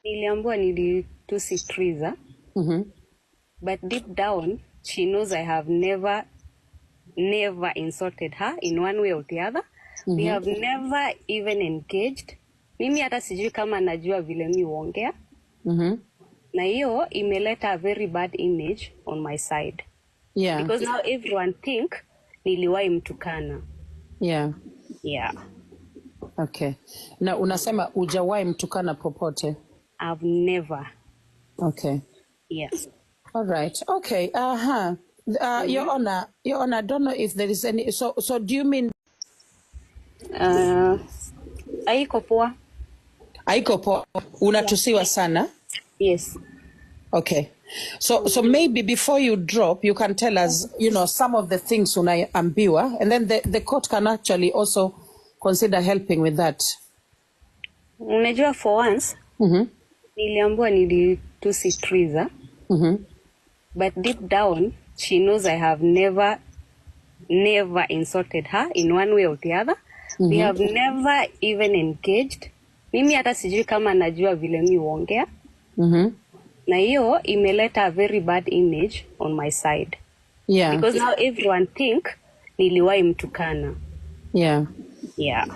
Niliambiwa nilitusi Triza. But deep down, she knows I have never insulted her in one way or the other. We have never even engaged. Mimi hata sijui kama najua vile mi huongea. Na hiyo imeleta a very bad image on my side. Yeah. Because now everyone think niliwahi mtukana. Yeah. Yeah. Okay. Na unasema hujawahi mtukana popote? I've never. Okay. Yes. All right. Okay. Your Honor, I don't know if there is any. So do you mean? Haiko poa. Haiko poa. Unatusiwa sana? Yes. Okay. So maybe before you drop, you can tell us, some of the things unaambiwa, and then the court can actually also consider helping with that. Unajua for once, niliambiwa nilitusi Triza. But deep down, she knows I have never insulted her in one way or the other. We have never even engaged. Mimi hata sijui kama najua vile mi huongea. Na hiyo imeleta a very bad image on my side. Yeah. Because now everyone think niliwahi mtukana. Yeah. Yeah.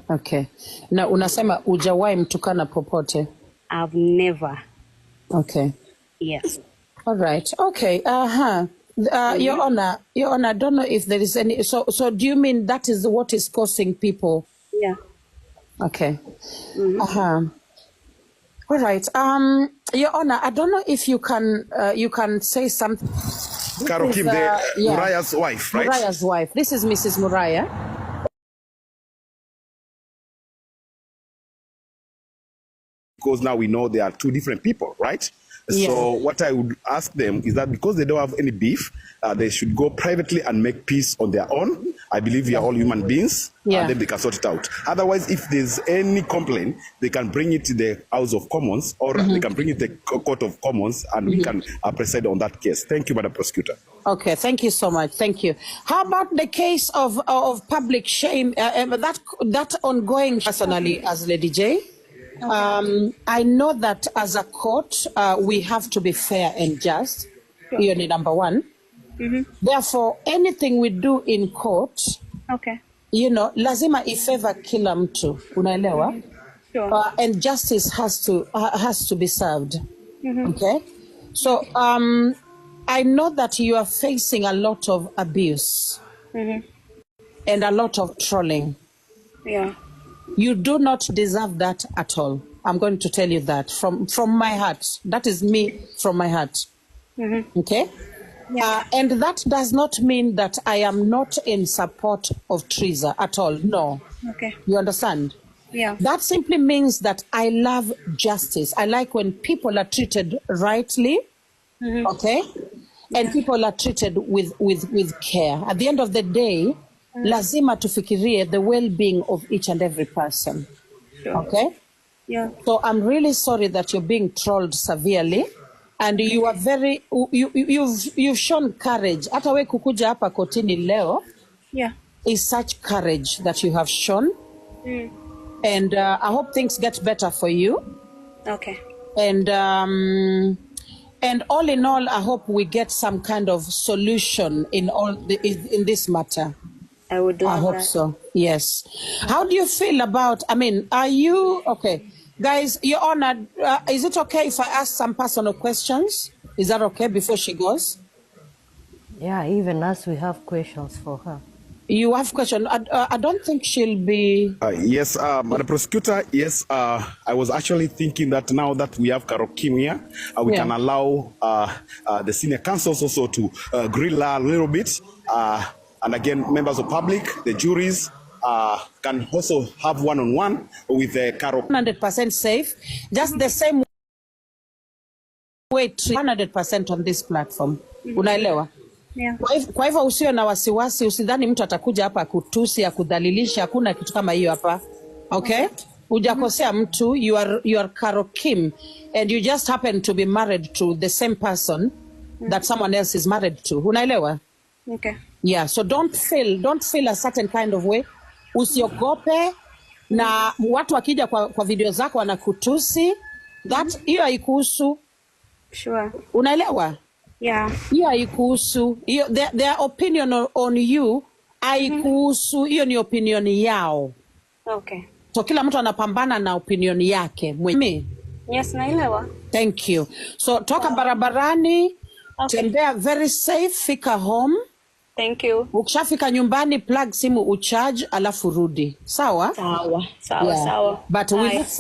Okay. Na unasema hujawahi mtukana popote? I've never. Okay. Yes. All right. Okay. Your Honor, I don't know if there is any. So do you mean that is what is causing people? Yeah. Okay. All right. Your Honor, I don't know if you can say something. Karo Kim, Muraya's wife, right? Muraya's wife. This is Mrs. Muraya. Because now we know they are two different people, right? Yeah. So what I would ask them is that because they don't have any beef, they should go privately and make peace on their own. I believe we are all human beings, Yeah. and then they can sort it out. Otherwise, if there's any complaint, they can bring it to the House of Commons, or they can bring it to the Court of Commons, and we can preside on that case. Thank you, Madam Prosecutor. Okay, thank you so much. Thank you. How about the case of public shame, that ongoing personally as Lady J? I know that as a court, we have to be fair and just. Hiyo ni number one. Therefore, anything we do in court, Okay. lazima ifavor kila mtu. Unaelewa? Sure. And justice has to be served. Okay? So, I know that you are facing a lot of abuse and a lot of trolling. Yeah. You do not deserve that at all. I'm going to tell you that from my heart. That is me from my heart. Okay? Yeah. And that does not mean that I am not in support of Triza at all. No. Okay. You understand? Yeah. That simply means that I love justice. I like when people are treated rightly. Okay? And people are treated with care. At the end of the day, lazima tufikirie the well-being of each and every person. Sure. Okay? Yeah. So I'm really sorry that you're being trolled severely, and you are you've shown courage. Hata we kukuja hapa kotini leo, Yeah. is such courage that you have shown. And I hope things get better for you. Okay. And all in all, I hope we get some kind of solution in this matter. I would love I hope that. so. Yes. How do you feel about? Are you okay, guys? Your Honor, is it okay if I ask some personal questions? Is that okay before she goes? Yeah, even us, we have questions for her. You have questions. I don't think she'll be. Yes, Madam Prosecutor, yes, I was actually thinking that now that we have Kwiyumiria, we can allow the senior counsels also to grill her a little bit. And again, members of public, the juries can also have one-on-one with the 100% safe. Just the same way, 100% on this platform. Unaelewa? Yeah. Kwa hivyo usio na wasiwasi, usidhani mtu atakuja hapa kutusi, akudhalilisha, hakuna kitu kama hiyo hapa. Okay? Hujakosea mtu, you are Karo Kim, and you just happen to be married to the same person that someone else is married to. Unaelewa? Okay. Yeah, so don't feel a certain kind of way. Usiogope, na watu wakija kwa video zako wanakutusi, That hiyo haikuhusu. Sure. Unaelewa? Yeah. Hiyo haikuhusu. Their opinion on you haikuhusu. Hiyo ni opinion yao. Okay. So kila mtu anapambana na opinion yake. Yes, naelewa. Thank you. So toka barabarani, tembea very safe, fika home. Thank you. Ukishafika nyumbani, plug simu ucharge, alafu rudi. Sawa? Sawa. But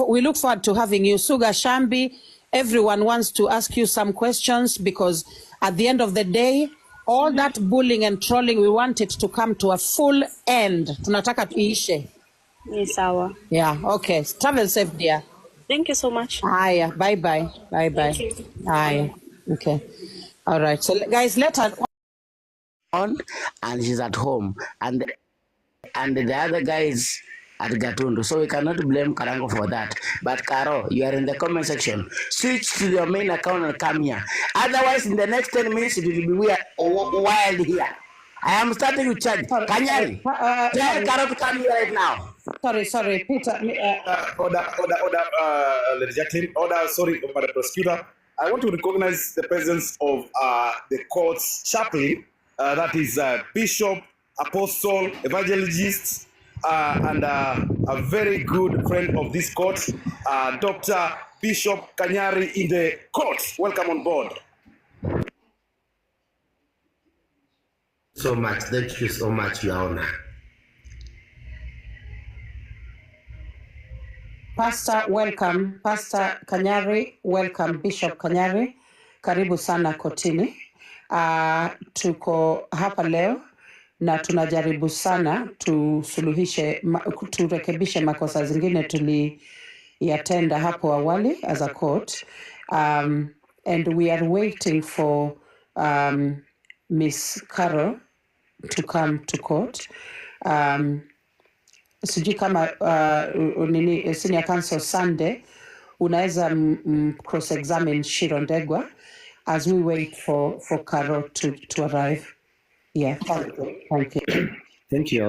we look forward to having you. Suga Shambi, everyone wants to ask you some questions because at the end of the day, all that bullying and trolling, we want it to come to a full end. Tunataka tuishe. Ni sawa. Yeah, okay. Travel safe, dear. Thank you so much. Bye. Thank you. Bye. Okay. All right. So guys, let her on, and she's at home, and the other guys at Gatundu. So we cannot blame Karango for that. But Karo, you are in the comment section. Switch to your main account and come here. Otherwise, in the next 10 minutes, it will be wild here. I am starting to charge. Kanyari, tell Karo to come here right now. Sorry, Peter. Order, Lady Jacqueline. Order, sorry, over the prosecutor. I want to recognize the presence of the court's chaplain. That is Bishop, Apostle, Evangelist, and a very good friend of this court, Dr. Bishop Kanyari in the court. Welcome on board. So much. Thank you so much, Your Honor. Pastor, welcome. Pastor Kanyari, welcome. Bishop Kanyari, karibu sana kotini. Tuko hapa leo na tunajaribu sana turekebishe makosa zingine tuliyatenda hapo awali as a court. And we are waiting for Miss Carol to come to court. Sijui kama senior counsel Sunday unaweza cross examine Shiro Ndegwa as we wait for Carol to arrive. Yeah, thank you. Thank you, Your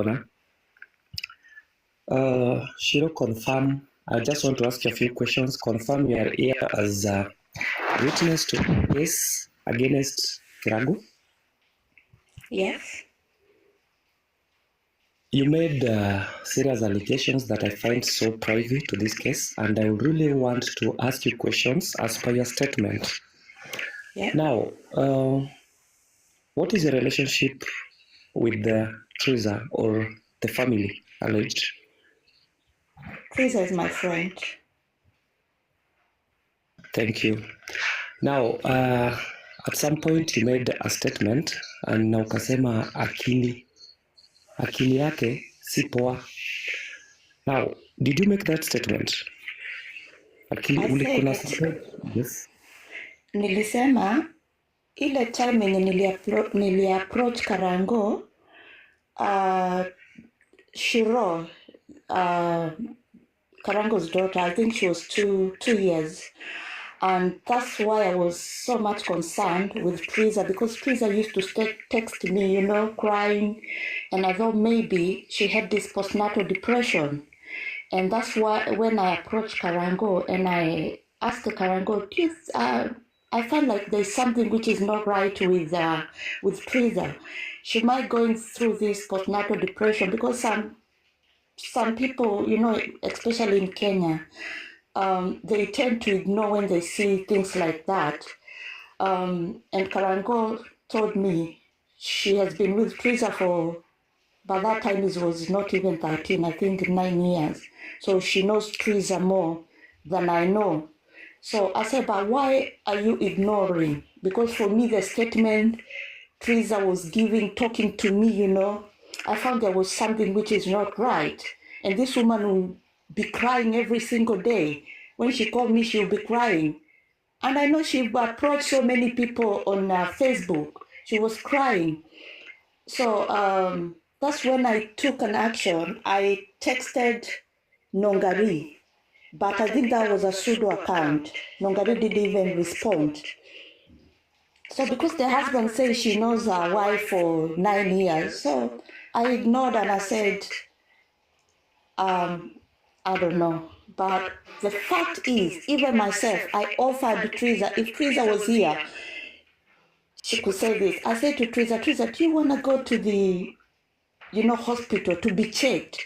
Honor. Shiro, confirm. I just want to ask you a few questions. Confirm you are here as a witness to the case against Kiragu. Yes. You made serious allegations that I find so private to this case, and I really want to ask you questions as per your statement. Yeah. Now, what is your relationship with the Teresa or the family alleged? Teresa is my friend. Thank you. Now, at some point you made a statement and na ukasema akili yake si poa. Now, did you make that statement? Yes. Nilisema ile time yenye niliapproach Karango, Shiro, Karango's daughter, I think she was two years. And that's why I was so much concerned with Teresa, because Teresa used to text me, crying. And I thought maybe she had this postnatal depression. And that's why when I approached Karango and I asked Karango, please, I felt like there's something which is not right with Teresa. She might going through this postnatal depression because some people, especially in Kenya, they tend to ignore when they see things like that. And Karango told me she has been with Teresa by that time it was not even 13, I think 9 years. So she knows Teresa more than I know. So I said, but why are you ignoring? Because for me, the statement Teresa was talking to me, I found there was something which is not right. And this woman will be crying every single day. When she called me, she'll be crying. And I know she approached so many people on Facebook. She was crying. So that's when I took an action. I texted Nongari, but I think that was a pseudo account. Nongari didn't even respond. So because the husband says she knows her wife for 9 years, so I ignored and I said, I don't know. But the fact is, even myself, I offered Teresa, if Teresa was here, she could say this. I said to Teresa, do you want to go to the, hospital to be checked?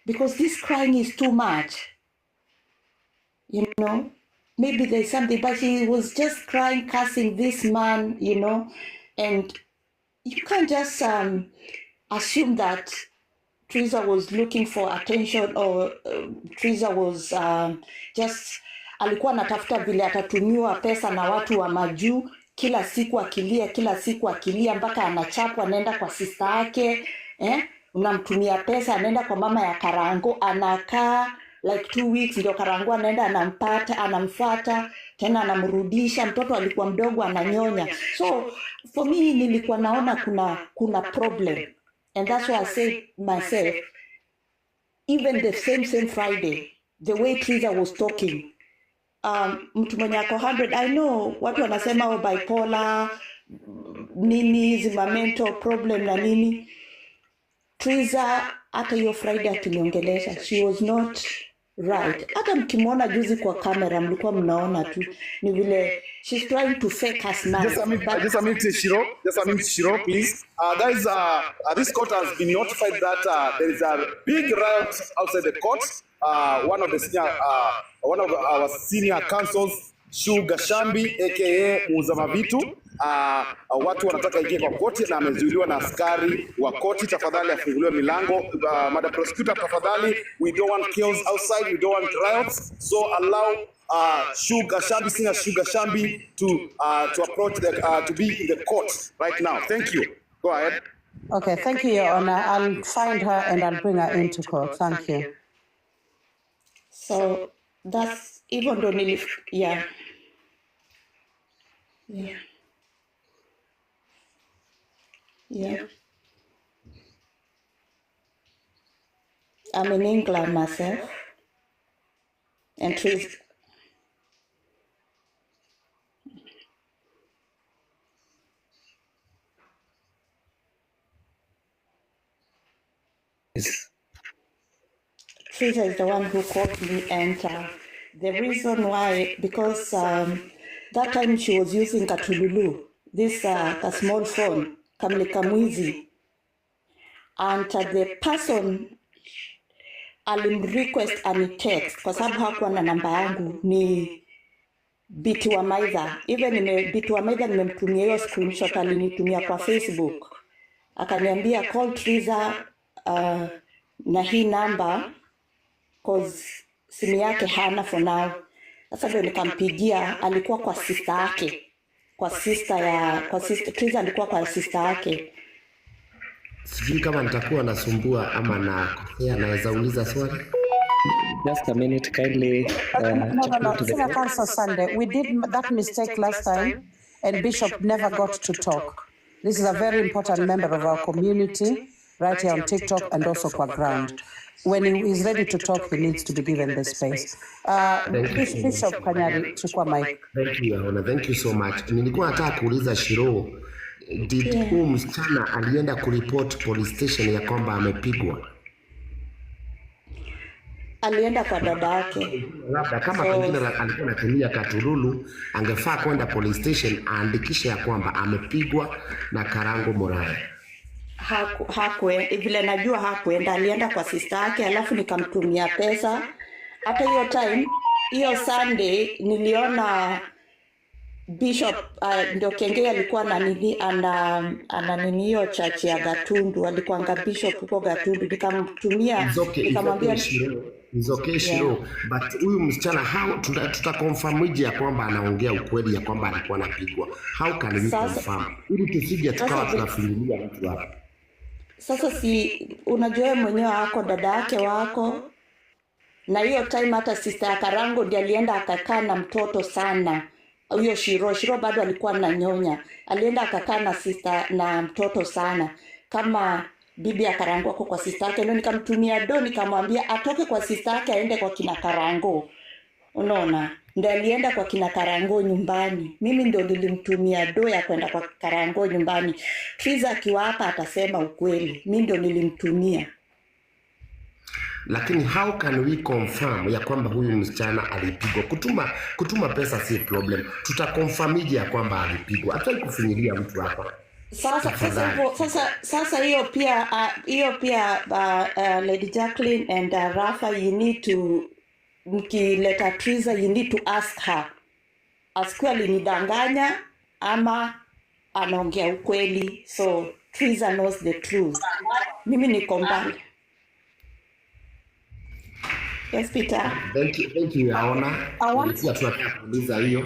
Because this crying is too much. Maybe there's something, but she was just crying, cursing this man, and you can't just assume that Teresa was looking for attention or Teresa was just alikuwa anatafuta vile atatumiwa pesa na watu wa majuu, kila siku akilia mpaka anachapwa, anaenda kwa sister yake, unamtumia pesa, anaenda kwa mama ya Karango, anakaa like 2 weeks, ndio Karango anaenda anampata, anamfuata tena anamrudisha. Mtoto alikuwa mdogo ananyonya. So for me nilikuwa naona kuna problem, and that's why I said myself, even the same Friday, the way Teresa was talking, mtu mwenye ako 100, I know watu wanasema bipolar nini, zima mental problem na nini. Teresa hata hiyo Friday akiniongelesha, she was not right. Hata mkimwona juzi kwa kamera mlikuwa mnaona tu ni vile she's trying to fake us now. Just a minute, Shiro, please. Guys, this court has been notified that there is a big riot outside the court. One of our senior counsels, Shu Gashambi, aka Muzamavitu, watu wanataka ingie kwa koti na amezuiliwa na askari wa koti. Tafadhali afunguliwe milango. Madam Prosecutor, tafadhali, we don't want chaos outside, we don't want riots, so allow Shu Gashambi, senior Shu Gashambi, to approach to be in the court right now. Thank you. Go ahead. Okay, thank you, Your Honor. I'll find her and I'll bring her into court. Thank you. So that's even though yeah. I'm in England myself, and Teresa. Teresa is the one who called me, and the reason why, because that time she was using Katululu, this a small phone, Kamlikamwizi, and the person alimrequest ani text kwa sababu hakuwa na namba yangu, ni Biti wa Maitha. Even Biti wa Maitha nimemtumia hiyo screenshot, alinitumia kwa Facebook, akaniambia call Teresa na hii number cause simu yake hana for now. Sasa ndio nikampigia, alikuwa kwa sister yake, Teresa alikuwa kwa sister yake. Sijui kama nitakuwa nasumbua ama nakosea, naweza uliza swali? Just a minute, kindly. No. Senior Counsel Sunday, we did that mistake last time, and Bishop never got to talk. This is a very important member of our community, right here on TikTok and also kwa ground. When he is ready to talk, he needs to be given the space. Bishop Kanyari, chukua mic. Thank you, Your Honor. Thank you so much. Nilikuwa nataka kuuliza Shiro, did huyu msichana alienda kuripoti police station ya kwamba amepigwa? Alienda kwa dada yake. Labda kama pengine alikuwa anatumia Katululu, angefaa kwenda police station aandikishe ya kwamba amepigwa na Karango Moraya. Vile najua hakuenda, alienda kwa sister yake, alafu nikamtumia pesa. Hata hiyo time, hiyo Sunday niliona Bishop ndio Kengea alikuwa na nini ana nini hiyo church ya Gatundu, alikuwa anga Bishop huko Gatundu, nikamtumia nikamwambia it's okay Shiro, but huyu msichana tutakonfirmije ya kwamba anaongea ukweli ya kwamba alikuwa anapigwa? How can we confirm ili tusije tukawa tunafikiria mtu hapa? Sasa si unajua mwenyewe wako dada yake wako, na hiyo time hata sister ya Karango ndiye alienda akakaa na mtoto sana. Huyo Shiro bado alikuwa ananyonya, alienda akakaa na sister na mtoto sana. Kama bibi ya Karango wako kwa sister yake, ndio nikamtumia nikamwambia atoke kwa sister yake aende kwa kina Karango. Unaona? Ndio alienda kwa kina Karango nyumbani. Mimi ndio nilimtumia ya kwenda kwa Karango nyumbani. Teresa akiwa hapa atasema ukweli. Mimi ndio nilimtumia. lakini how can we confirm ya kwamba huyu msichana alipigwa? Kutuma pesa si problem, tutakonfirmije ya kwamba alipigwa? Hata kufinyilia mtu hapa. Sasa hiyo pia Lady Jacqueline and Rafa, you need to, mkileta Triza, you need to ask her, asikiwa alinidanganya ama anaongea ukweli, so Triza knows the truth. Mimi niko mbali. Yes, Peter. Thank you, Yaona. I want to kuuliza hiyo.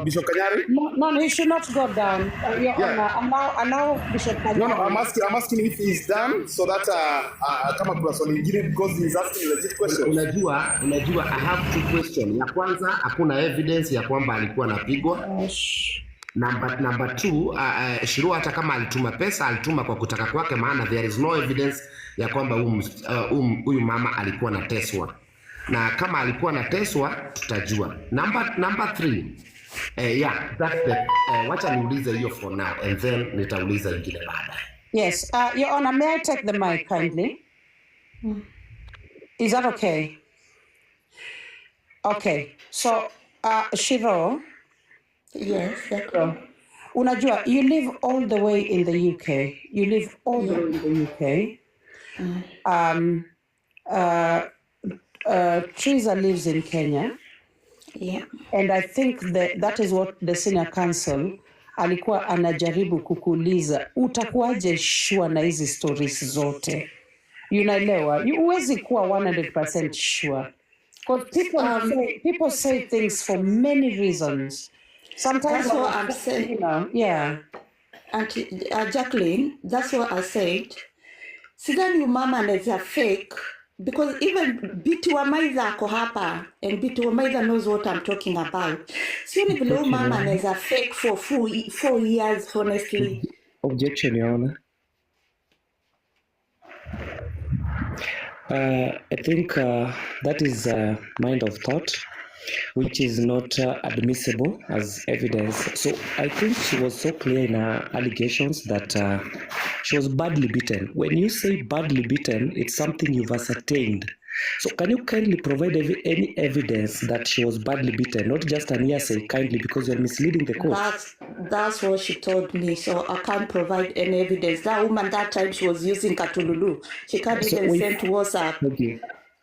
Bishop Kanyari? No, he should not go down. Your Honor, allow Bishop Kanyari. No, I'm asking if he's done so that kama kuna swali lingine because he's asking legit question. Unajua, I have two questions. Ya kwanza, hakuna evidence ya kwamba alikuwa anapigwa. Number two, Shiro hata kama alituma pesa, alituma kwa kutaka kwake, maana there is no evidence ya kwamba huyu mama alikuwa anateswa. Na kama alikuwa anateswa, tutajua. Number three, that's the, wacha niulize hiyo for now and then nitauliza ingine baadaye. Yes, Your Honor, may I take the mic kindly? Is that okay? Okay, so Shiro. Yes, Unajua, you live all the way in the UK. You live all the way in the UK. Triza lives in Kenya. Yeah. And I think that is what the senior counsel alikuwa anajaribu kukuuliza. Utakuwaje sure na hizi stories zote? Unaelewa? Huwezi kuwa 100% sure. Because people say things for many reasons. Sometimes that's what I'm saying. You know, yeah. Auntie Jacqueline, that's what I said. Sidhani mama anaweza fake, because even Biti wa Maitha ako hapa and Biti wa Maitha knows what I'm talking about. Sioni vile mama anaweza fake for 4 years, honestly. Objection, Your Honor. I think that is a mind of thought which is not admissible as evidence. So I think she was so clear in her allegations that she was badly beaten. When you say badly beaten, it's something you've ascertained. So can you kindly provide any evidence that she was badly beaten, not just an hearsay, kindly, because you're misleading the court? That's what she told me, so I can't provide any evidence. That woman that time, she was using Katululu. She can't even send WhatsApp.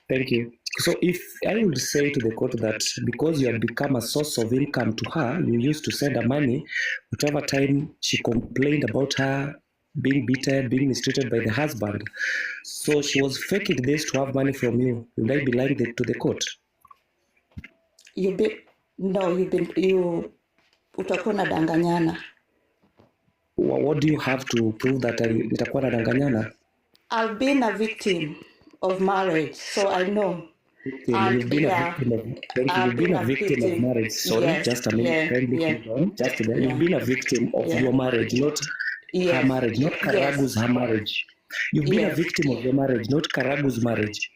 Thank you. So if I would say to the court that because you had become a source of income to her, you used to send her money, whatever time she complained about her being beaten, being mistreated by the husband. So she was faking this to have money from you. Would I be lying to the court? Utakuwa nadanganyana. What do you have to prove that itakuwa nadanganyana? I've been a victim of marriage, so I know. You've been a victim of marriage. Sorry, yes, just a minute. You've been a victim of your marriage, not her marriage, not Karagu's her marriage. You've been a victim of your marriage, not Karagu's marriage.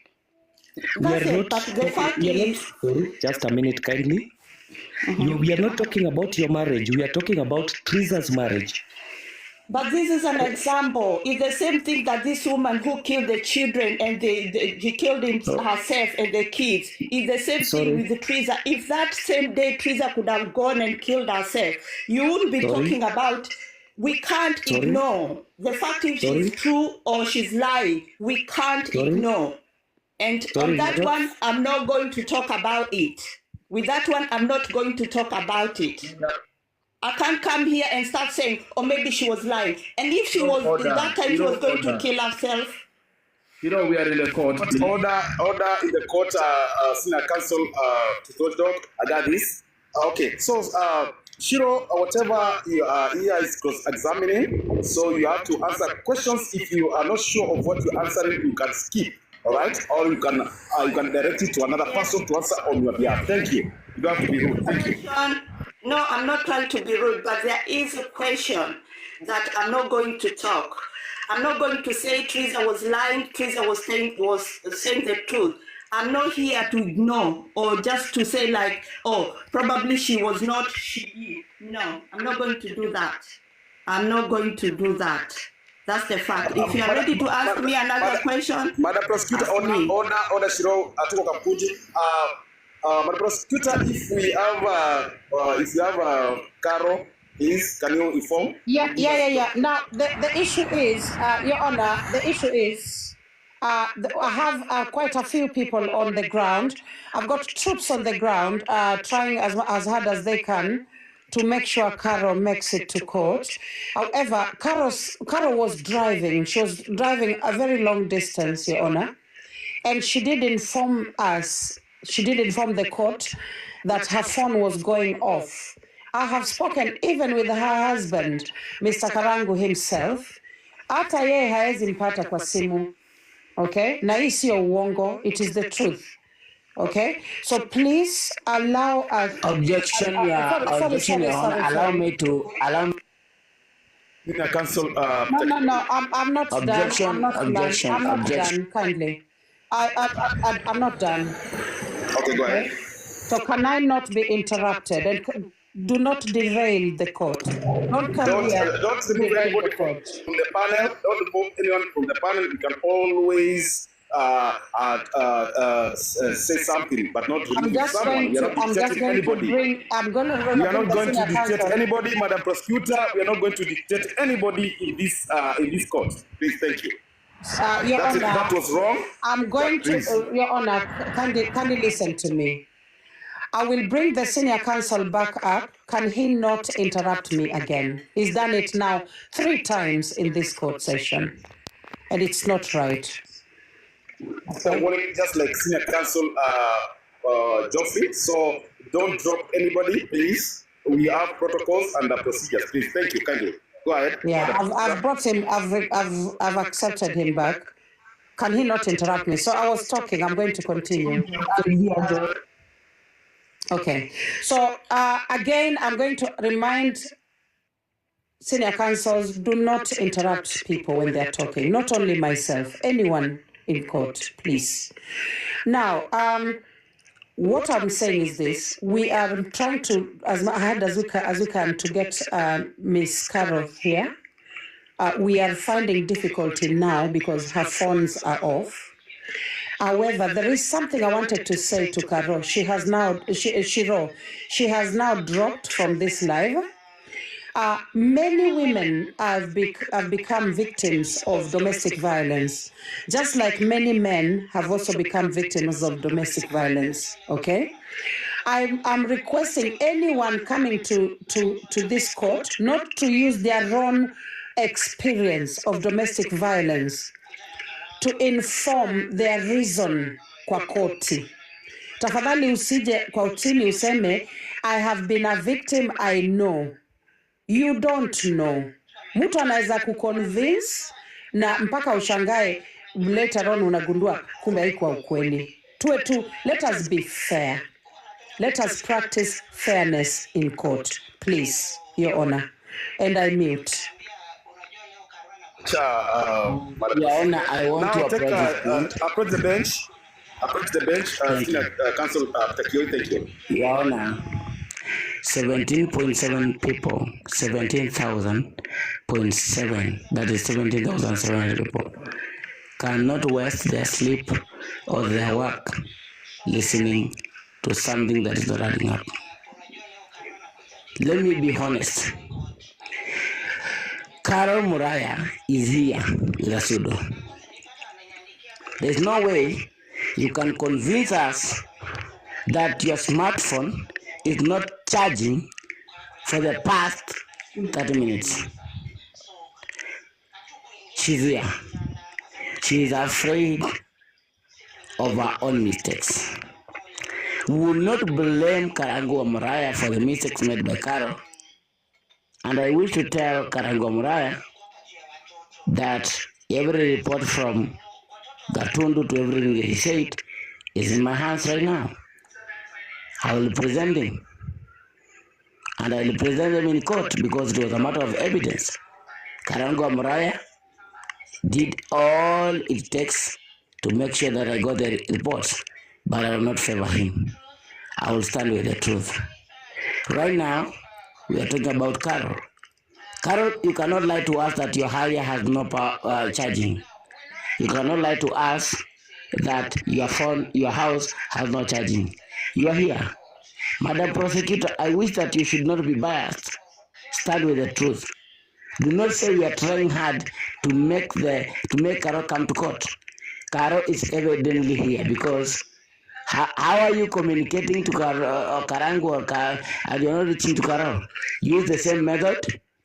Sorry, just a minute, kindly. We are not talking about your marriage. We are talking about Triza's marriage. But this is an example. It's the same thing that this woman who killed the children and she killed herself and the kids. It's the same thing with Triza. If that same day Triza could have gone and killed herself, you wouldn't be talking about. We can't ignore the fact if she's true or she's lying. We can't ignore. And on that one, I'm not going to talk about it. With that one, I'm not going to talk about it. I can't come here and start saying, or maybe she was lying. And if she was, that time she was going to kill herself. We are in the court. Order in the court, senior counsel, I got this. Okay, so, Shiro, whatever you here is cross-examining, so you have to answer questions. If you are not sure of what you're answering, you can skip, all right? Or you can direct it to another person to answer on your behalf. Thank you. You don't have to be rude. Thank you. No, I'm not trying to be rude, but there is a question that I'm not going to talk. I'm not going to say Triza was lying, Triza was saying the truth. I'm not here to ignore or just to say like, oh, probably she was not, she is. No, I'm not going to do that. I'm not going to do that. That's the fact. If you are ready to ask me another question, Madam Prosecutor, order Shiro Atuko Kampuji. Madam Prosecutor, if we have Caro, please can you inform? Yeah. Now the issue is, Your Honor, the issue is, I have quite a few people on the ground. I've got troops on the ground trying as hard as they can to make sure Caro makes it to court. However, Caro was driving. She was driving a very long distance, Your Honor, and she did inform us. She did inform the court that her phone was going off. I have spoken even with her husband, Mr. Wakarangu himself. Hata yeye haezi mpata kwa simu. Okay? Na hii sio uongo, it is the truth. Okay? So please allow us... Objection, Your Honor. Allow me to... Counsel, No, I'm not objection, done. I'm not objection. done, kindly. I'm not done. okay, go ahead. So can I not be interrupted? And do not derail the court. Don't come here. Don't remove anybody from the panel. Don't remove anyone from the panel. You can always say something, but not remove someone. We are not dictating anybody. We are not going to dictate anybody, Madam Prosecutor. We are not going to dictate anybody in this court. Please, thank you. Your Honor, that was wrong. I'm going to, Your Honor, kindly listen to me. I will bring the senior counsel back up. Can he not interrupt me again? He's done it now 3 times in this court session, and it's not right. So just like senior counsel Geoffrey, so don't drop anybody, please. We have protocols and procedures, please. Thank you, kindly. Go ahead. Yeah, I've brought him. I've accepted him back. Can he not interrupt me? So I was talking. I'm going to continue. Okay. So again, I'm going to remind senior counsels: do not interrupt people when they're talking. Not only myself, anyone in court, please. Now, what I'm saying is this: we are trying to, as hard as we can, to get Miss Caro here. We are finding difficulty now because her phones are off. However, there is something I wanted to say to Caro. She has now, she has now dropped from this live. Many women have become victims of domestic violence, just like many men have also become victims of domestic violence, okay? I'm requesting anyone coming to this court not to use their own experience of domestic violence to inform their reason kwa koti. Tafadhali usije kwa utini useme, I have been a victim, I know. You don't know. Mtu anaweza kuconvince na mpaka ushangae later on unagundua kumbe haikuwa ukweli. Tuwe tu, let us be fair. Let us practice fairness in court, please, Your Honor. And I mute. Your Honor, I want to approach the bench. Approach the bench. Counsel, thank you. Your Honor, 17.7 people, 17,000.7, that is 17,700 people, cannot waste their sleep or their work listening to something that is not adding up. Let me be honest. Carol Muraya is here with a pseudo. There's no way you can convince us that your smartphone is not charging for the past 30 minutes. She's here. She is afraid of her own mistakes. We will not blame Wakarangu Muraya for the mistakes made by Carol. And I wish to tell Wakarangu Muraya that every report from Gatundu to everything he said is in my hands right now. I will present him. And I will present them in court because it was a matter of evidence. Wakarangu Muraya did all it takes to make sure that I got the reports, but I will not favor him. I will stand with the truth. Right now, we are talking about Carol. Carol, you cannot lie to us that your area has no power charging. You cannot lie to us that your phone, your house has no charging. You are here. Madam Prosecutor, I wish that you should not be biased. Start with the truth. Do not say we are trying hard to make Carol come to court. Carol is evidently here because how are you communicating to Wakarangu and you're not reaching to Carol? Use the same method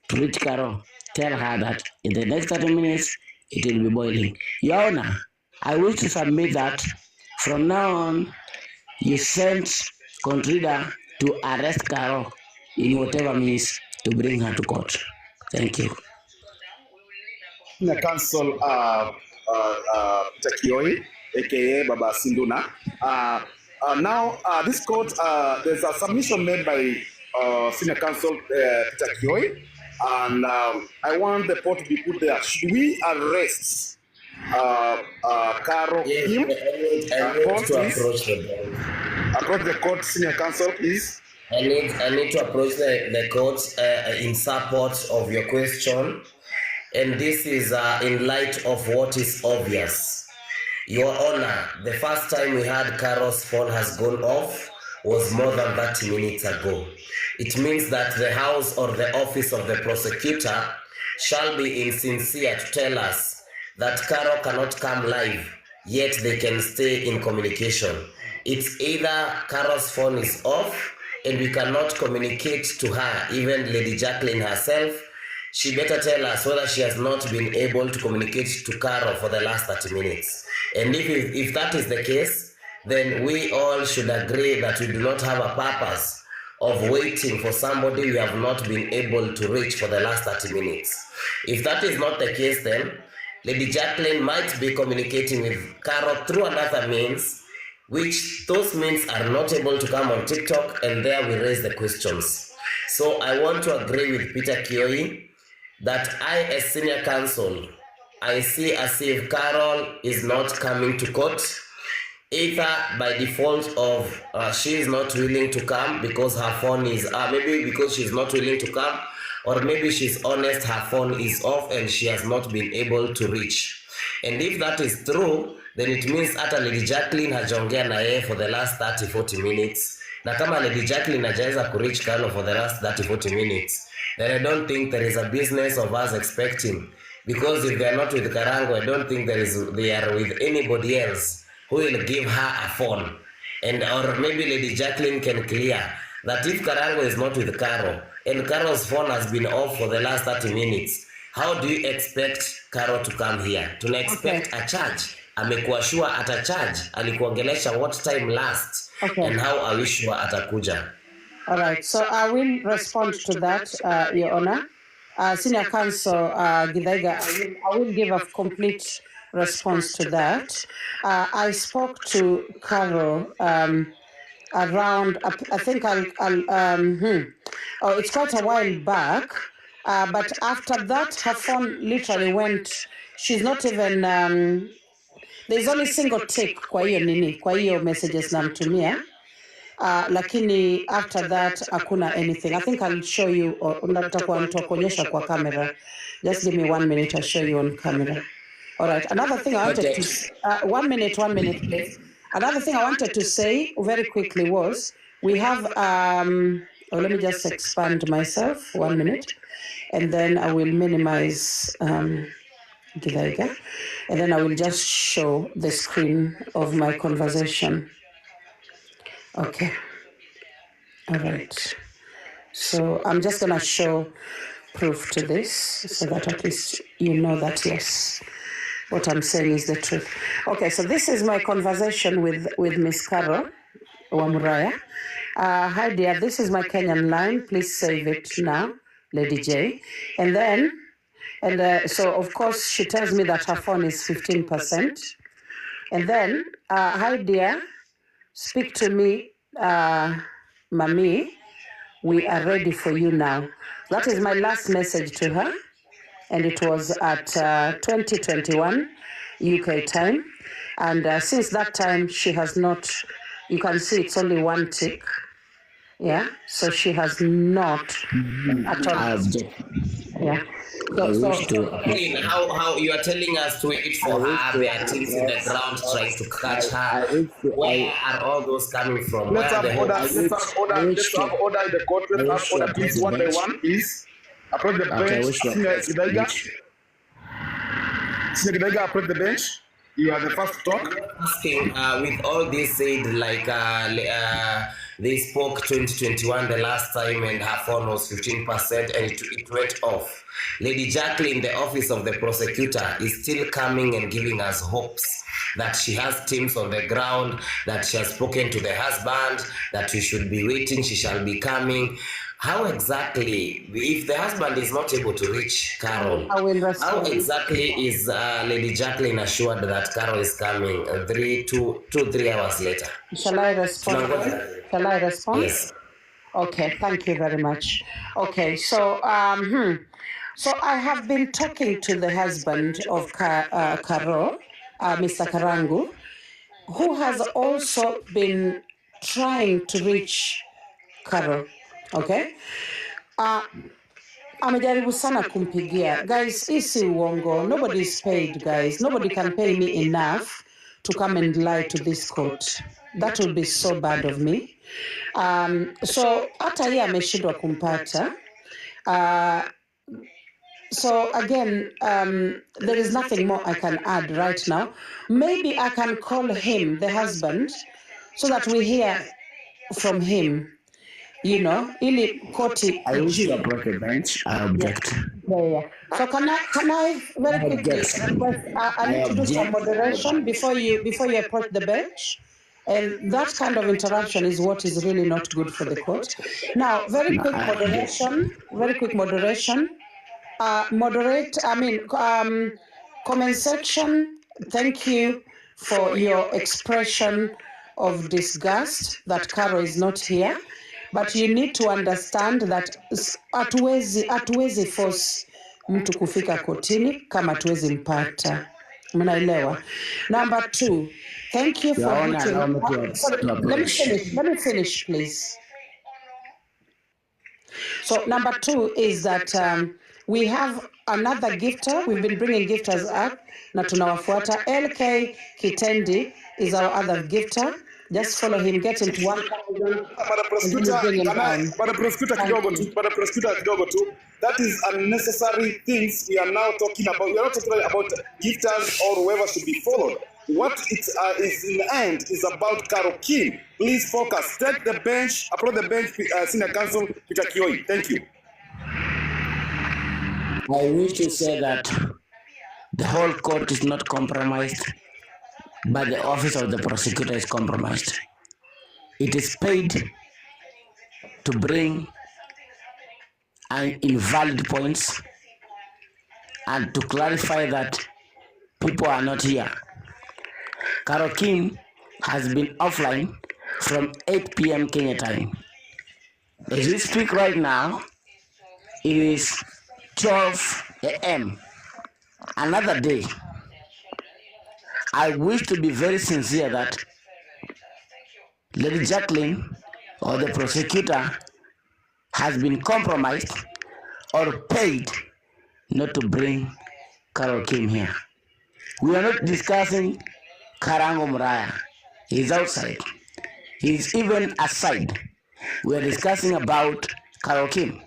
to reach Carol. Tell her that in the next 30 minutes it will be boiling. Your Honor, I wish to submit that from now on you send Contrida to arrest Carol in whatever means to bring her to court. Thank you. The council Takioi, aka Baba Sinduna. Now, this court, there's a submission made by Senior Counsel Takioi, and I want the court to be put there. Should we arrest Caro Kim? Approach the court, Senior Counsel, please. I need to approach the court in support of your question, and this is in light of what is obvious. Your Honor, the first time we had Carol's phone has gone off was more than 30 minutes ago. It means that the house or the office of the prosecutor shall be insincere to tell us that Carol cannot come live, yet they can stay in communication. It's either Carol's phone is off and we cannot communicate to her, even Lady Jacqueline herself. She better tell us whether she has not been able to communicate to Carol for the last 30 minutes. And if that is the case, then we all should agree that we do not have a purpose of waiting for somebody we have not been able to reach for the last 30 minutes. If that is not the case, then Lady Jacqueline might be communicating with Carol through another means, which those means are not able to come on TikTok, and there we raise the questions. So I want to agree with Peter Kioi that I, as senior counsel, I see as if Carol is not coming to court, either by default of she is not willing to come because her phone is, maybe because she's not willing to come, or maybe she's honest, her phone is off and she has not been able to reach. And if that is true, then it means hata Lady Jacqueline hajaongea na yeye for the last 30-40 minutes. Na kama Lady Jacqueline hajaweza kureach Carol for the last 30-40 minutes, then I don't think there is a business of us expecting. Because if they are not with Wakarangu, I don't think they are with anybody else who will give her a phone. And or maybe Lady Jacqueline can clear that if Wakarangu is not with Carol and Carol's phone has been off for the last 30 minutes, how do you expect Carol to come here? Tuna expect a charge. Amekuwa sure ata charge. Alikuongelesha what time last. And how are we sure atakuja? All right, so I will respond to that, Your Honor. Senior Counsel Githaiga, I will give a complete response to that. I spoke to Carol around, I think it's quite a while back, but after that, her phone literally went, she's not even, there's only single tick kwa hiyo messages na Mutumiya. Lakini after that hakuna anything. I think I'll show you, nitakuonyesha kwa camera. Just give me 1 minute, I'll show you on camera. All right, another thing I wanted to 1 minute please. Another thing I wanted to say very quickly was we have let me just expand myself 1 minute, and then I will minimize Githaiga, and then I will just show the screen of my conversation. Okay. All right. So I'm just going to show proof to this so that at least you know that, yes, what I'm saying is the truth. Okay, so this is my conversation with Miss Carol Wamuraya. Hi, dear, this is my Kenyan line. Please save it now, Lady J. And then, so of course, she tells me that her phone is 15%. And then, hi, dear, speak to me, Mami. We are ready for you now. That is my last message to her. And it was at 2021 UK time. And since that time, she has not, you can see it's only one tick. Yeah, so she has not at all. I object. Yeah. I wish to. How you are telling us to wait for her? There are teams in the ground trying to catch her. Where are all those coming from? Let's Where have are the order. hopes? Let's have order in the court. Let's have order, please, one by one, please. Approach the bench. Senior Gidaiga. Senior Gidaiga, approach the bench. You are the first to talk. Asking, with all this said, like they spoke 2021 the last time, and her phone was 15%, and it went off. Lady Jacqueline, the office of the prosecutor, is still coming and giving us hopes that she has teams on the ground, that she has spoken to the husband, that we should be waiting, she shall be coming. How exactly, if the husband is not able to reach Carol, how exactly is Lady Jacqueline assured that Carol is coming 3 hours later? Shall I respond? Shall I respond? Yes. Okay, thank you very much. Okay, so so I have been talking to the husband of Carol, Mr. Wakarangu, who has also been trying to reach Carol. Okay? Amejaribu sana kumpigia. Guys, isi uongo. Nobody's paid, guys. Nobody can pay me enough to come and lie to this court. That would be so bad of me. So hata yeye ameshindwa kumpata. So again, there is nothing more I can add right now. Maybe I can call him, the husband, so that we hear from him. You know, ili koti. I wish to approach the bench. I object. Yeah. So can I very quickly request? I need to do some moderation before you approach the bench. And that kind of interruption is what is really not good for the court. Now, very quick moderation. Comment section, thank you for your expression of disgust that Carol is not here. But you need to understand that hatuwezi force mtu kufika kotini kama hatuwezi mpata. Mnaelewa? Number 2, thank you for let me finish, please. So number 2 is that we have another gifter. We've been bringing gifters up na tunawafuata. LK Kitendi is our other gifter. Just follow him, get him to 1,000. Prosecutor kidogo tu. That is unnecessary things we are now talking about. We are not talking about gifters or whoever should be followed. What it is in the end is about Carol Kim. Please focus. Take the bench, approach the bench, Senior Counsel Peter Kioi. Thank you. I wish to say that the whole court is not compromised, but the office of the prosecutor is compromised. It is paid to bring invalid points and to clarify that people are not here. Carol Kim has been offline from 8 p.m. Kenya time. As we speak right now, it is 12 a.m. Another day. I wish to be very sincere that Lady Jacqueline or the prosecutor has been compromised or paid not to bring Carol Kim here. We are not discussing Karango Muraya. He's outside. He's even aside. We are discussing about Carol Kim.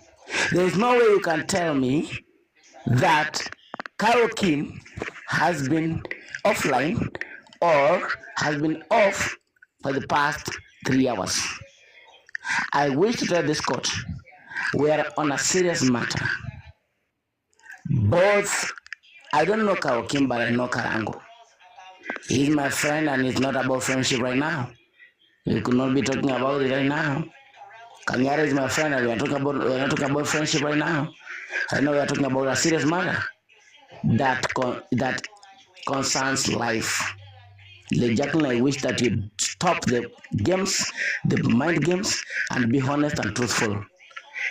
There is no way you can tell me that Carol Kim has been offline or has been off for the past 3 hours. I wish to tell this court we are on a serious matter. Both, I don't know Carol Kim, but I know Karango. He's my friend and it's not about friendship right now. We could not be talking about it right now. Niarah is my friend and we are not talking about friendship right now. I know we are talking about a serious matter that concerns life. Lady Jacqueline, I wish that you stop the games, the mind games, and be honest and truthful.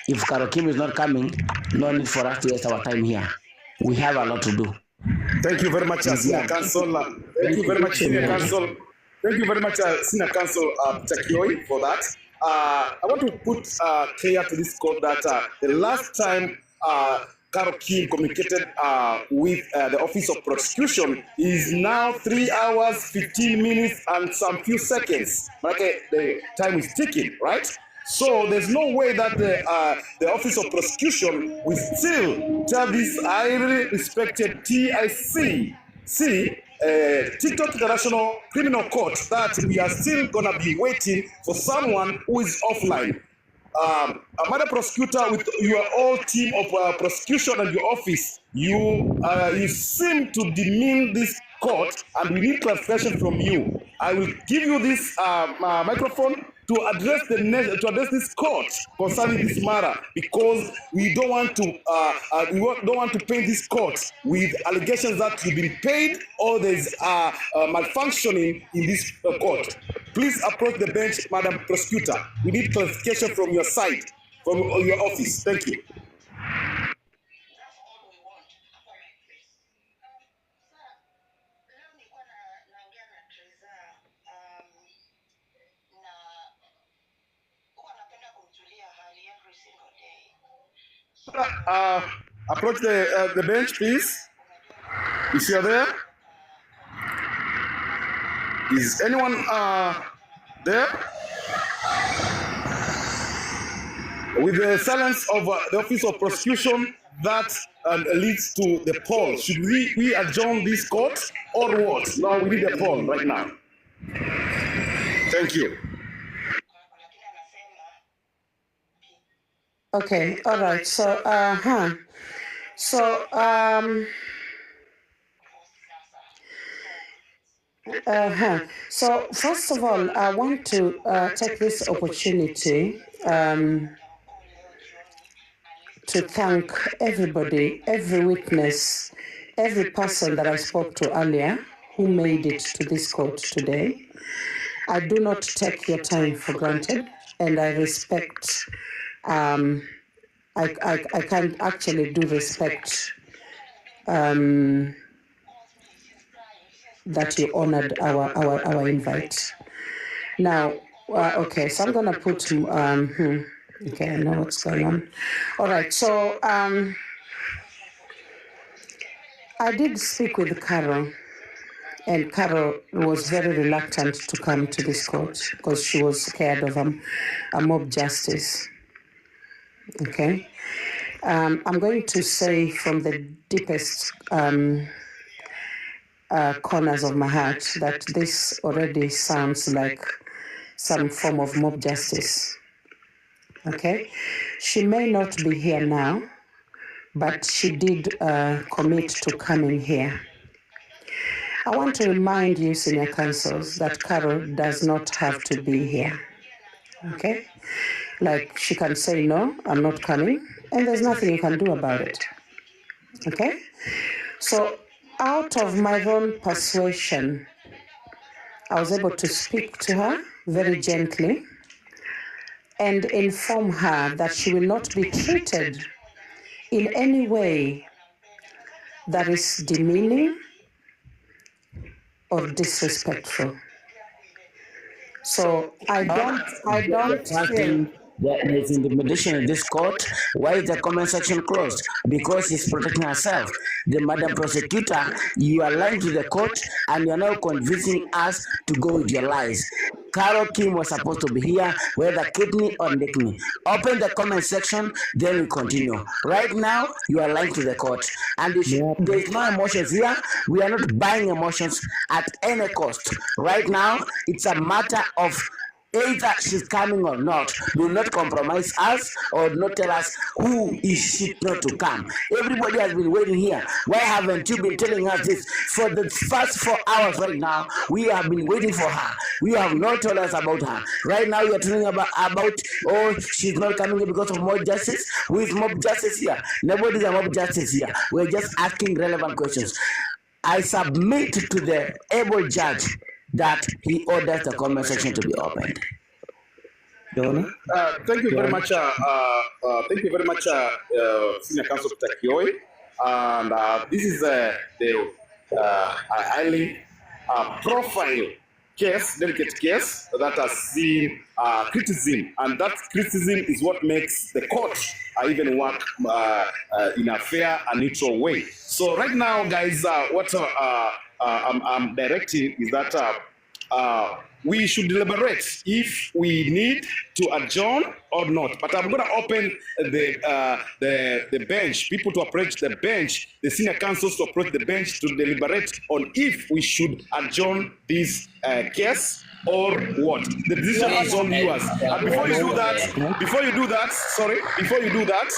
If Carol Kim is not coming, no need for us to waste our time here. We have a lot to do. Thank you very much, Senior Counsel. Thank you very much, Senior Counsel. Thank you very much, Senior Counsel Peter Kioi, for that. I want to put clear to this court that the last time Carol Kim communicated with the Office of Prosecution is now 3 hours, 15 minutes, and some few seconds. Okay, the time is ticking, right? So there's no way that the Office of Prosecution will still tell this highly respected TikTok International Criminal Court that we are still gonna be waiting for someone who is offline. Madam Prosecutor, with your whole team of prosecution and your office, you seem to demean this court, and we need clarification from you. I will give you this microphone to address this court concerning this matter, because we don't want to paint this court with allegations that you've been paid or there's malfunctioning in this court. Please approach the bench, Madam Prosecutor. We need clarification from your side, from your office. Thank you. Approach the bench, please. If you're there. Is anyone there? With the silence of the Office of Prosecution, that leads to the poll. Should we adjourn this court or what? No, we need a poll right now. Thank you. Okay, all right. So, So first of all, I want to take this opportunity to thank everybody, every witness, every person that I spoke to earlier who made it to this court today. I do not take your time for granted, and I respect. I can actually do respect that you honored our invite. Now, okay, so I'm gonna put okay, I know what's going on. All right, so I did speak with Carol, and Carol was very reluctant to come to this court because she was scared of a mob justice. Okay, I'm going to say from the deepest corners of my heart that this already sounds like some form of mob justice. Okay, she may not be here now, but she did commit to coming here. I want to remind you, senior counsels, that Carol does not have to be here. Okay, like she can say, no, I'm not coming, and there's nothing you can do about it. Okay, so out of my own persuasion, I was able to speak to her very gently and inform her that she will not be treated in any way that is demeaning or disrespectful. So I don't feel there is intimidation in this court. Why is the comment section closed? Because she's protecting herself. The Madam Prosecutor, you are lying to the court and you are now convincing us to go with your lies. Carol Kim was supposed to be here, whether kidney or kidney. Open the comment section, then we continue. Right now, you are lying to the court. And there is no emotions here. We are not buying emotions at any cost. Right now, it's a matter of either she's coming or not. Do not compromise us or not tell us who is she not to come. Everybody has been waiting here. Why haven't you been telling us this? For the first 4 hours right now, we have been waiting for her. You have not told us about her. Right now, you are telling about oh, she's not coming because of mob justice. Who is mob justice here? Nobody is a mob justice here. We're just asking relevant questions. I submit to the able judge that he orders the comment section to be opened. Thank you very much. Thank you very much, Senior Counsel Takioi. And this is the highly profile case, delicate case that has seen criticism, and that criticism is what makes the court even work in a fair and neutral way. So right now, guys, what I'm directing is that we should deliberate if we need to adjourn or not. But I'm going to open the bench, people to approach the bench, the senior counsels to approach the bench to deliberate on if we should adjourn this case or what. The decision is on yours. And before you do that,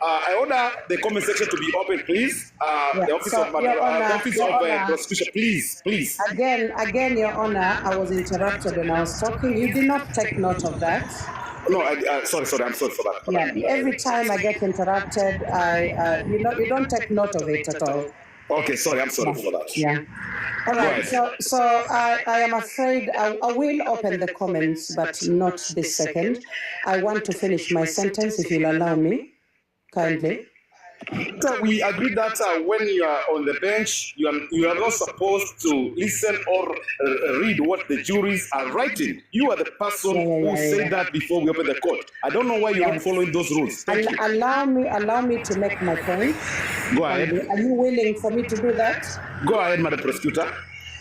I order the comment section to be open, please. The office of prosecution, please. Again, Your Honor, I was interrupted when I was talking. You did not take note of that. No, sorry, I'm sorry for that. Yeah, every time I get interrupted, you don't take note of it at all. Okay, sorry, I'm sorry for that. Yeah. All right. So I am afraid I will open the comments, but not this second. I want to finish my sentence, if you'll allow me, kindly. So we agreed that when you are on the bench, you are not supposed to listen or read what the juries are writing. You are the person who said that before we open the court. I don't know why you're not following those rules. Thank you. Allow me to make my point. Go ahead. Are you willing for me to do that? Go ahead, Madam Prosecutor.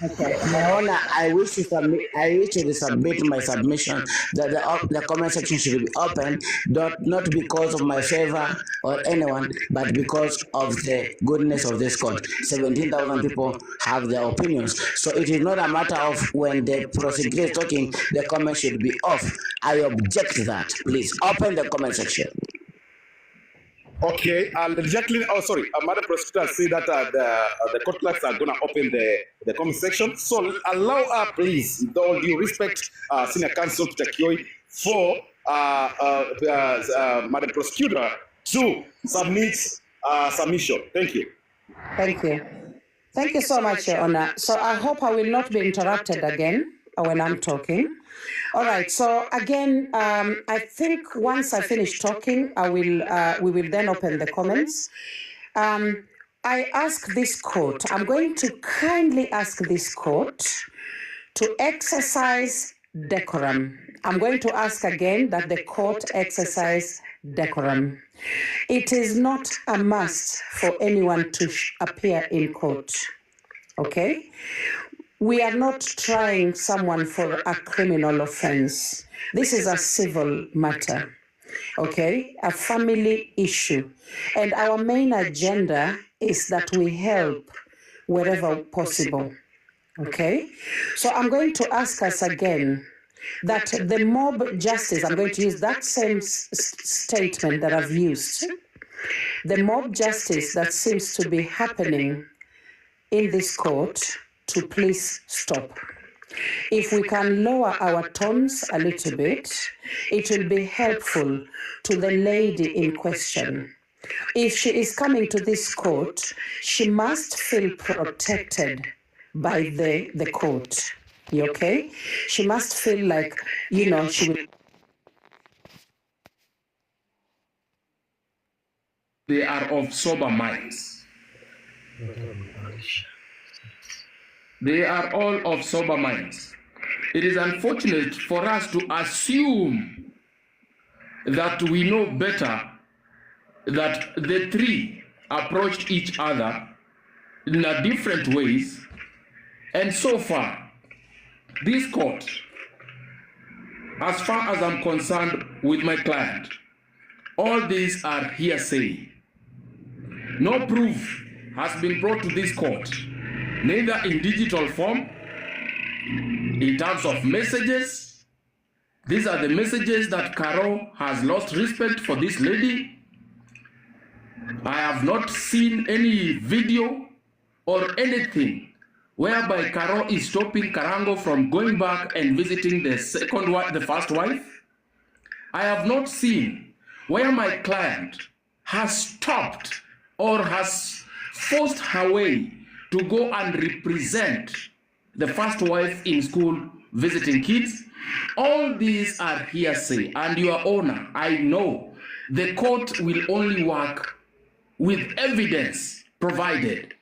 Okay. Your Honor, I wish to submit my submission that the comment section should be open, not because of my favor or anyone, but because of the goodness of this court. 17,000 people have their opinions. So it is not a matter of when the prosecutor is talking, the comment should be off. I object to that. Please open the comment section. Okay, Jacqueline, Madam Prosecutor said that the court clerks are going to open the comment section. So allow her, please, with all due respect, Senior Counsel Takioi, for Madam Prosecutor to submit submission. Thank you. Thank you. Thank you so much, Your Honor. So I hope I will not be interrupted again when I'm talking. All right. So again, I think once I finish talking, we will then open the comments. I ask this court, I'm going to kindly ask this court to exercise decorum. I'm going to ask again that the court exercise decorum. It is not a must for anyone to appear in court. Okay? We are not trying someone for a criminal offense. This is a civil matter, okay? A family issue. And our main agenda is that we help wherever possible, okay? So I'm going to ask us again that the mob justice, I'm going to use that same statement that I've used, the mob justice that seems to be happening in this court, to please stop. If we can lower our tones a little bit, it will be helpful to the lady in question. If she is coming to this court, she must feel protected by the court. You okay? She must feel like, she will. They are of sober minds. They are all of sober minds. It is unfortunate for us to assume that we know better, that the three approached each other in a different ways. And so far, this court, as far as I'm concerned with my client, all these are hearsay. No proof has been brought to this court, neither in digital form, in terms of messages. These are the messages that Caro has lost respect for this lady. I have not seen any video or anything whereby Caro is stopping Karango from going back and visiting the first wife. I have not seen where my client has stopped or has forced her way to go and represent the first wife in school visiting kids. All these are hearsay, and Your Honor, I know the court will only work with evidence provided.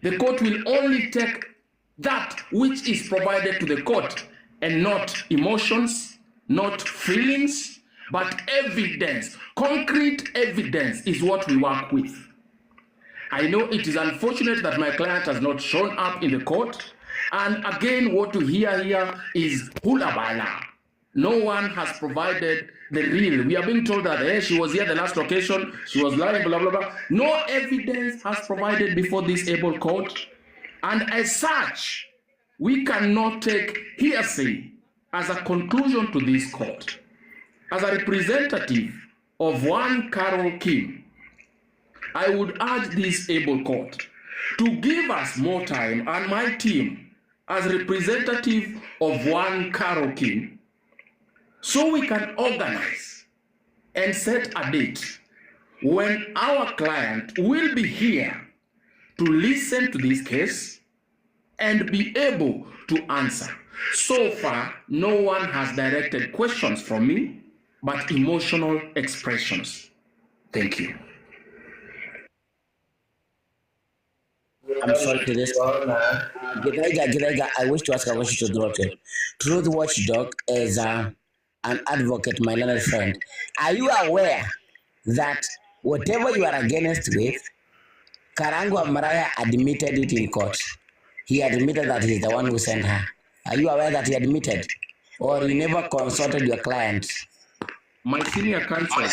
The court will only take that which is provided to the court, and not emotions, not feelings, but evidence. Concrete evidence is what we work with. I know it is unfortunate that my client has not shown up in the court. And again, what to hear here is hula bala. No one has provided the real. We are being told that she was here the last occasion, she was lying, blah, blah, blah. No evidence has provided before this able court. And as such, we cannot take hearsay as a conclusion to this court. As a representative of one Carol Kim, I would urge this able court to give us more time, and my team as representative of one Carol Kim, so we can organize and set a date when our client will be here to listen to this case and be able to answer. So far, no one has directed questions from me, but emotional expressions. Thank you. I'm sorry to this. Gidaiga, I wish to ask a question to Dorote. Truth Watchdog is an advocate, my learned friend. Are you aware that whatever you are against with, Karangu Amaraya admitted it in court? He admitted that he's the one who sent her. Are you aware that he admitted? Or you never consulted your client? My senior counsel,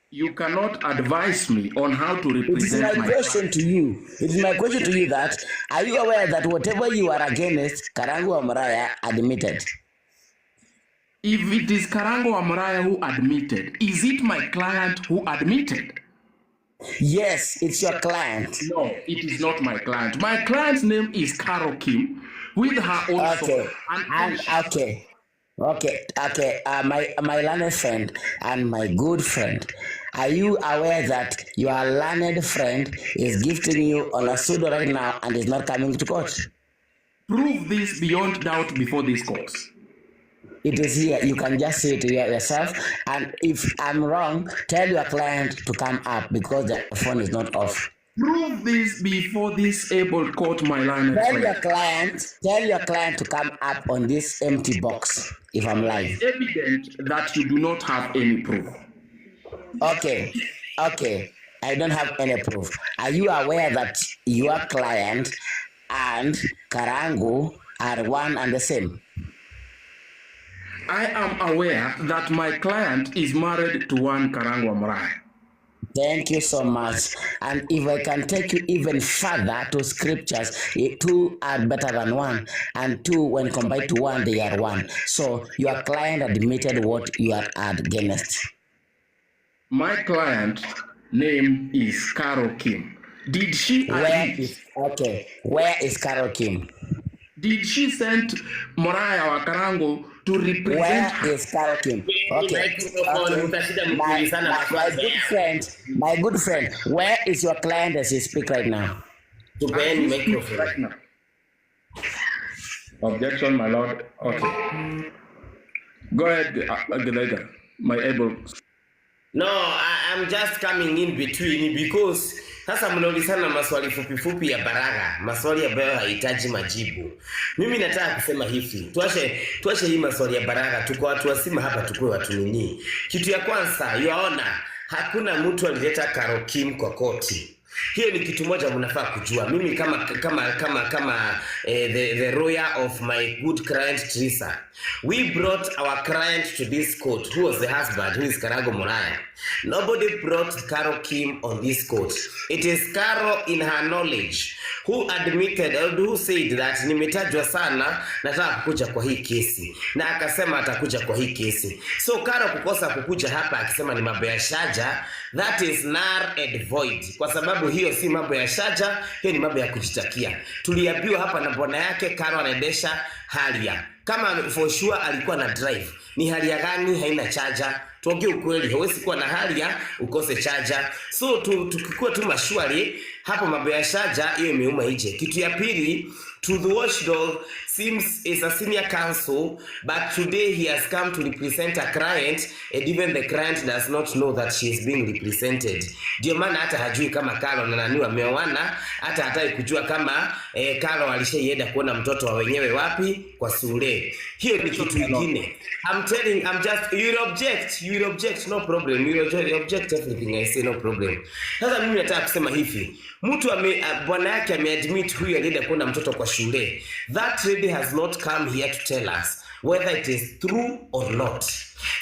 you cannot advise me on how to represent my question to you. It is my question to you that, are you aware that whatever you are against, Karangu Amaraya admitted? If it is Karangu Amaraya who admitted, is it my client who admitted? Yes, it's your client. No, it is not my client. My client's name is Carol Kim with her own soul. My learned friend and my good friend, are you aware that your learned friend is gifting you on a pseudo right now and is not coming to court? Prove this beyond doubt before this court. It is here. You can just say it yourself. And if I'm wrong, tell your client to come up because the phone is not off. Prove this before this able court, my learned friend. Tell your client to come up on this empty box if I'm lying. It's evident that you do not have any proof. Okay. I don't have any proof. Are you aware that your client and Karangu are one and the same? I am aware that my client is married to one Karangu Amaraya. Thank you so much. And if I can take you even further to scriptures, two are better than one, and two, when combined to one, they are one. So your client admitted what you are against. My client name is Carol Kim. Did she admit? Where is Carol Kim? Did she send Moraya Wakarangu to represent her? Where is Carol Kim? My good friend, where is your client as you speak right now? Right now. Objection, my lord. Okay. Go ahead, Gidaiga, my able. No, I'm just coming in between because sasa mnaulizana maswali fupi ya maswali ambayo haitaji majibu. Mimi nataka kusema hivi, tuache hii maswali ya tuko watu wasima hapa, tukue watu nini. Kitu ya kwanza, yaona hakuna mtu alileta Carol Kim kwa koti. Hiyo ni kitu moja mnafaa kujua. Mimi kama the lawyer of my good client Teresa, we brought our client to this court, who was the husband, who is Karangu Amaraya. Nobody brought Carol Kim on this court. It is Carol in her knowledge who admitted, who said that nimetajwa sana, nataka kukuja kwa hii kesi, na akasema atakuja kwa hii kesi. So Carol kukosa kukuja hapa akisema ni mambo ya shaja, that is null and void, kwa sababu hiyo si mambo ya shaja, hiyo ni mambo ya kujitakia. Tuliambiwa hapa na bwana yake Carol anaendesha Harrier. Kama for sure alikuwa na drive, ni Harrier gani haina charger? Tuongee ukweli, huwezi kuwa na Harrier ukose charger. So tukikuwa tu mashwari hapo, mambo ya charger hiyo imeuma nje. Kitu ya pili, To the watchdog seems is a senior counsel, but today he has come to represent a client, and even the client does not know that she is being represented. Ndio maana hata hajui kama Carol na Nani wameoana, hata hataki kujua kama Carol alishaenda kuona mtoto wa wenyewe wapi kwa shule. Hiyo ni kitu kingine. You will object, no problem. You will object everything I say, no problem. Sasa mimi nataka kusema hivi, mtu bwana yake ameadmit huyu alienda kuona mtoto kwa shule. That lady has not come here to tell us whether it is true or not.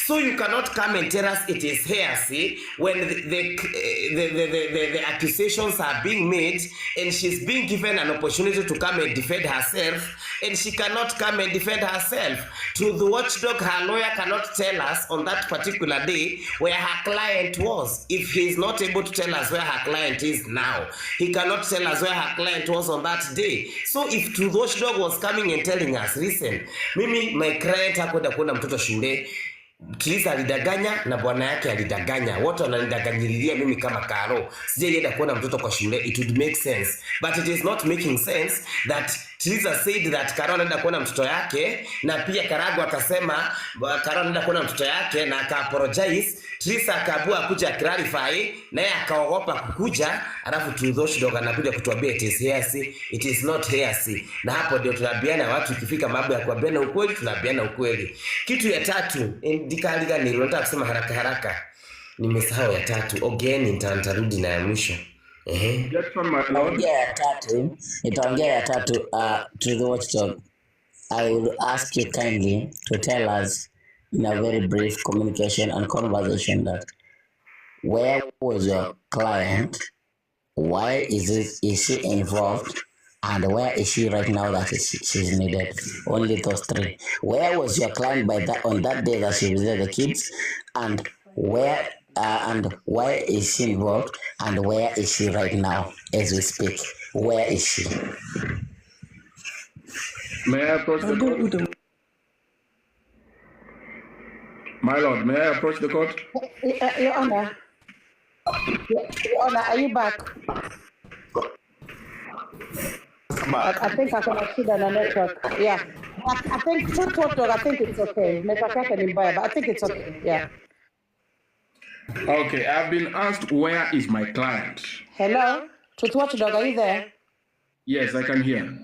So you cannot come and tell us it is hearsay when the accusations are being made and she's being given an opportunity to come and defend herself, and she cannot come and defend herself. To the watchdog, her lawyer cannot tell us on that particular day where her client was. If he is not able to tell us where her client is now, he cannot tell us where her client was on that day. So if to the watchdog was coming and telling us, listen, mimi my client hakwenda kuona mtoto shule, Trisa alidanganya na bwana yake alidanganya, wote wananidanganyililia mimi kama Karo, sijaenda kuona mtoto kwa shule, it would make sense. But it is not making sense that Trisa said that Karo anaenda kuona mtoto yake, na pia Karago akasema Karo anaenda kuona mtoto yake na aka-apologize. Trisa akabua kuja clarify, naye akaogopa kukuja, alafu to those dog anakuja kutuambia it is hearsay. It is not hearsay. Na hapo ndio tunabiana watu, ikifika mambo ya kuambiana ukweli tunabiana ukweli. Kitu ya tatu, ndikaliga nataka kusema haraka. Nimesahau ya tatu. Again nitarudi na ya mwisho. Nitaongea ya tatu to the watchdog. I will ask you kindly to tell us in a very brief communication and conversation that where was your client, why is she involved, and where is she right now that she's needed? Only those three. Where was your client on that day that she visited the kids, and where and why is she involved, and where is she right now as we speak? Where is she? May I approach the court? My lord, may I approach the court? Your Honor. Your Honor, are you back? I think I can see the network. Yeah. I think it's okay. Network can buy, but I think it's okay. Yeah. Okay, I've been asked where is my client. Hello? Truth Watchdog, are you there? Yes, I can hear.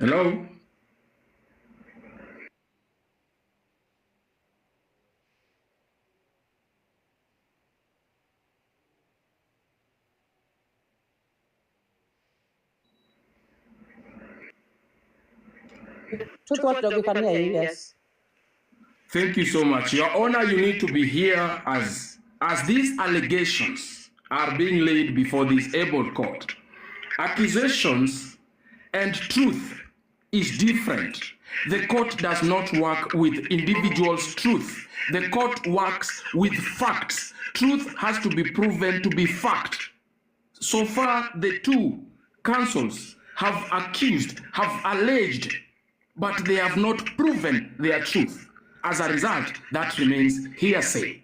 Hello? Truth Watchdog, we can hear you, yes. Thank you so much. Your Honor, you need to be here as these allegations are being laid before this able court. Accusations and truth is different. The court does not work with individuals' truth. The court works with facts. Truth has to be proven to be fact. So far, the two counsels have accused, have alleged, but they have not proven their truth. As a result, that remains hearsay.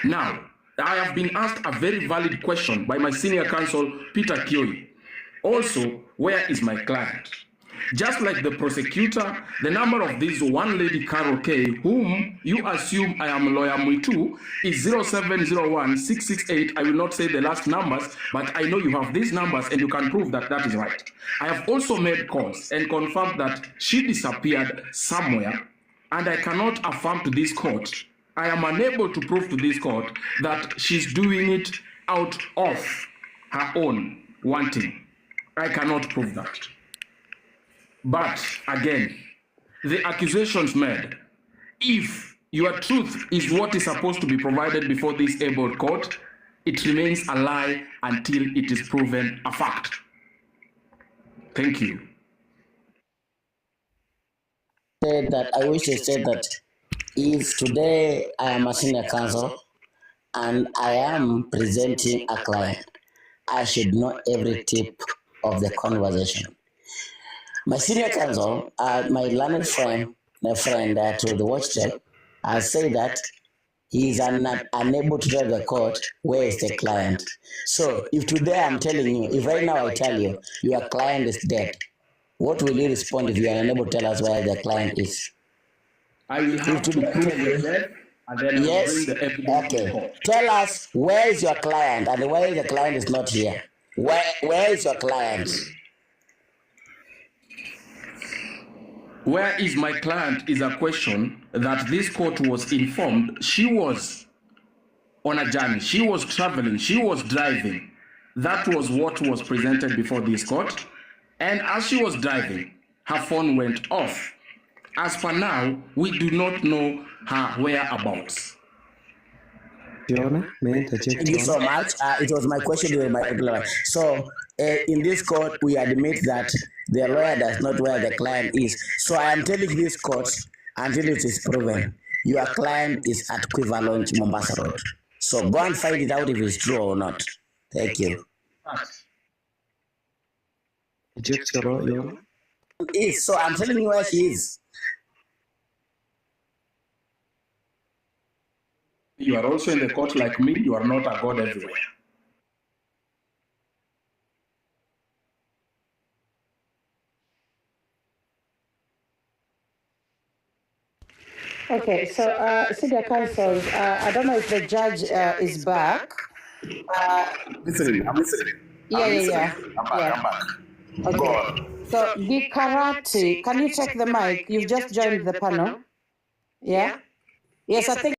Now, I have been asked a very valid question by my senior counsel, Peter Kioi. Also, where is my client? Just like the prosecutor, the number of this one lady, Carol K, whom you assume I am lawyer Mutu, is 0701-668. I will not say the last numbers, but I know you have these numbers and you can prove that that is right. I have also made calls and confirmed that she disappeared somewhere, and I cannot affirm to this court. I am unable to prove to this court that she's doing it out of her own wanting. I cannot prove that. But again, the accusations made, if your truth is what is supposed to be provided before this able court, it remains a lie until it is proven a fact. Thank you. I wish to say that if today I am a senior counsel and I am presenting a client, I should know every tip of the conversation. My senior counsel, my learned friend, to the watchdog, has said that he is unable to tell the court where is the client. So if today I'm telling you, if right now I tell you your client is dead, what will you respond if you are unable to tell us where the client is? I will have to prove the death, and then I will Yes. bring the evidence to the court. Tell us where is your client, and where the client is not here. Where is your client? Where is my client is a question that this court was informed. She was on a journey. She was traveling. She was driving. That was what was presented before this court. And as she was driving, her phone went off. As for now, we do not know her whereabouts. Thank you so much. It was my question. So, in this court, we admit that the lawyer does not know where the client is. So, I am telling this court until it is proven your client is at Kwiyumiria, Mombasa Road. So, go and find it out if it's true or not. Thank you. So, I'm telling you where she is. You are also in the court like me. You are not a god everywhere. Okay, so senior counsels, I don't know if the judge is back. I'm listening. Yeah. I'm back. Okay. So, Gikarati, can you take the mic? You've just joined the panel. Yeah? Yes, I think.